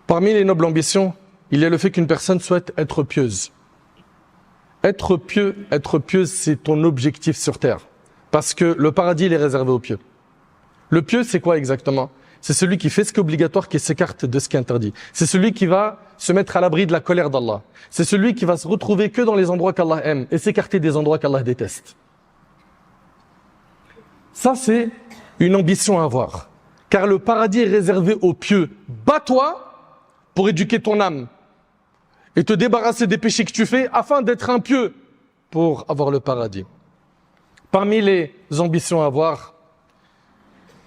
Parmi les nobles ambitions, il y a le fait qu'une personne souhaite être pieuse. Être pieuse, c'est ton objectif sur terre. Parce que le paradis, il est réservé aux pieux. Le pieux, c'est quoi exactement? C'est celui qui fait ce qui est obligatoire, qui s'écarte de ce qui est interdit. C'est celui qui va se mettre à l'abri de la colère d'Allah. C'est celui qui va se retrouver que dans les endroits qu'Allah aime et s'écarter des endroits qu'Allah déteste. Ça, c'est une ambition à avoir. Car le paradis est réservé aux pieux. Bats-toi pour éduquer ton âme et te débarrasser des péchés que tu fais afin d'être un pieux pour avoir le paradis. Parmi les ambitions à avoir,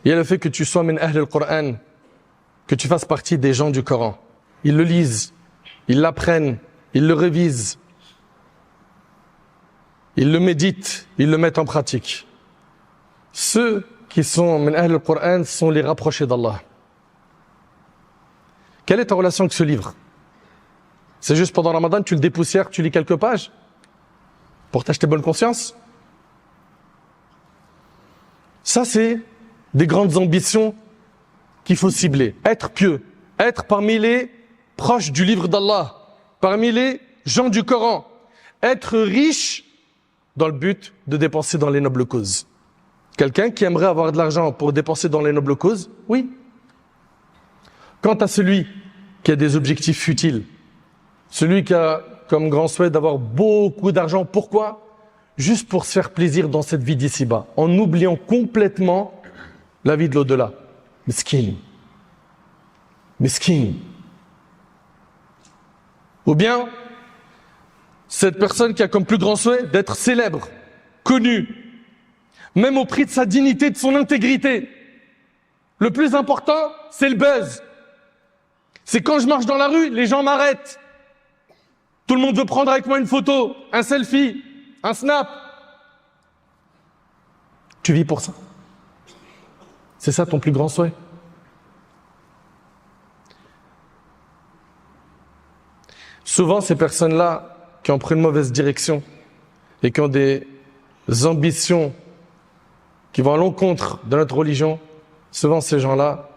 il y a le fait que tu sois min ahl al-Qur'an, que tu fasses partie des gens du Coran. Ils le lisent, ils l'apprennent, ils le révisent, ils le méditent, ils le mettent en pratique. Ceux qui sont min ahl al-Qur'an sont les rapprochés d'Allah. Quelle est ta relation avec ce livre? C'est juste pendant Ramadan, tu le dépoussières, tu lis quelques pages pour t'acheter bonne conscience? Ça, c'est des grandes ambitions qu'il faut cibler. Être pieux, être parmi les proches du livre d'Allah, parmi les gens du Coran, être riche dans le but de dépenser dans les nobles causes. Quelqu'un qui aimerait avoir de l'argent pour dépenser dans les nobles causes? Oui. Quant à celui qui a des objectifs futiles, celui qui a comme grand souhait d'avoir beaucoup d'argent, pourquoi? Juste pour se faire plaisir dans cette vie d'ici-bas, en oubliant complètement la vie de l'au-delà. Miskin. Miskin. Ou bien, cette personne qui a comme plus grand souhait d'être célèbre, connu, même au prix de sa dignité, de son intégrité. Le plus important, c'est le buzz. C'est quand je marche dans la rue, les gens m'arrêtent. Tout le monde veut prendre avec moi une photo, un selfie, un snap. Tu vis pour ça. C'est ça ton plus grand souhait. Souvent, ces personnes-là qui ont pris une mauvaise direction et qui ont des ambitions qui vont à l'encontre de notre religion, souvent ces gens-là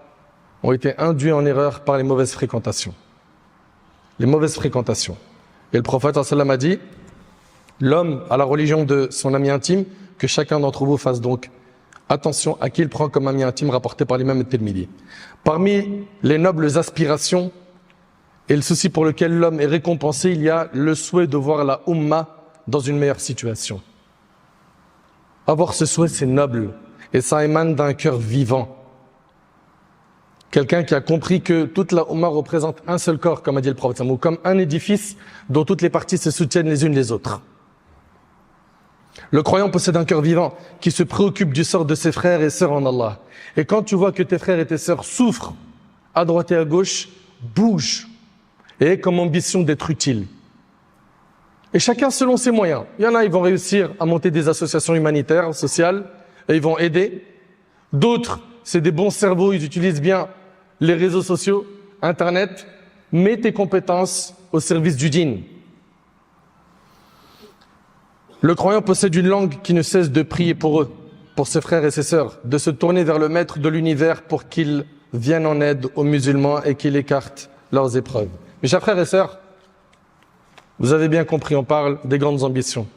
ont été induits en erreur par les mauvaises fréquentations. Les mauvaises fréquentations. Et le prophète sallallahu alayhi wa sallam a dit, l'homme a la religion de son ami intime, que chacun d'entre vous fasse donc attention à qui il prend comme ami intime, rapporté par l'imam at-Tirmidhi. Parmi les nobles aspirations et le souci pour lequel l'homme est récompensé, il y a le souhait de voir la Ummah dans une meilleure situation. Avoir ce souhait, c'est noble et ça émane d'un cœur vivant. Quelqu'un qui a compris que toute la Ummah représente un seul corps, comme a dit le prophète, ou comme un édifice dont toutes les parties se soutiennent les unes les autres. Le croyant possède un cœur vivant qui se préoccupe du sort de ses frères et sœurs en Allah. Et quand tu vois que tes frères et tes sœurs souffrent à droite et à gauche, bouge et aie comme ambition d'être utile. Et chacun selon ses moyens. Il y en a, ils vont réussir à monter des associations humanitaires, sociales, et ils vont aider. D'autres, c'est des bons cerveaux, ils utilisent bien les réseaux sociaux, Internet. Mets tes compétences au service du dîn. Le croyant possède une langue qui ne cesse de prier pour eux, pour ses frères et ses sœurs, de se tourner vers le maître de l'univers pour qu'il vienne en aide aux musulmans et qu'il écarte leurs épreuves. Mes chers frères et sœurs, vous avez bien compris, on parle des grandes ambitions.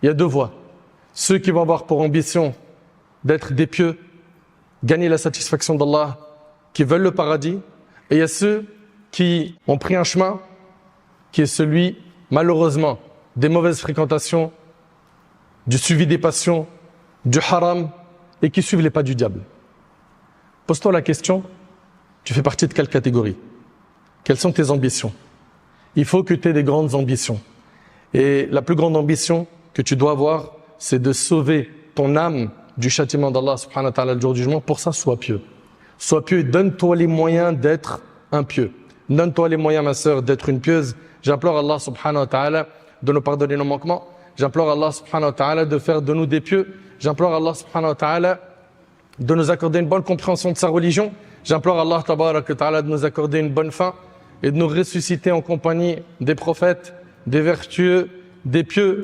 Il y a deux voies. Ceux qui vont avoir pour ambition d'être des pieux, gagner la satisfaction d'Allah, qui veulent le paradis, et il y a ceux qui ont pris un chemin qui est celui, malheureusement, des mauvaises fréquentations, du suivi des passions, du haram, et qui suivent les pas du diable. Pose-toi la question, tu fais partie de quelle catégorie? Quelles sont tes ambitions? Il faut que tu aies des grandes ambitions. Et la plus grande ambition que tu dois avoir, c'est de sauver ton âme du châtiment d'Allah subhanahu wa ta'ala le jour du jugement. Pour ça, sois pieux. Sois pieux et donne-toi les moyens d'être un pieux. Donne-toi les moyens, ma sœur, d'être une pieuse. J'implore Allah subhanahu wa ta'ala de nous pardonner nos manquements. J'implore Allah subhanahu wa ta'ala de faire de nous des pieux. J'implore Allah subhanahu wa ta'ala de nous accorder une bonne compréhension de sa religion. J'implore Allah tabarak wa ta'ala de nous accorder une bonne fin et de nous ressusciter en compagnie des prophètes, des vertueux, des pieux.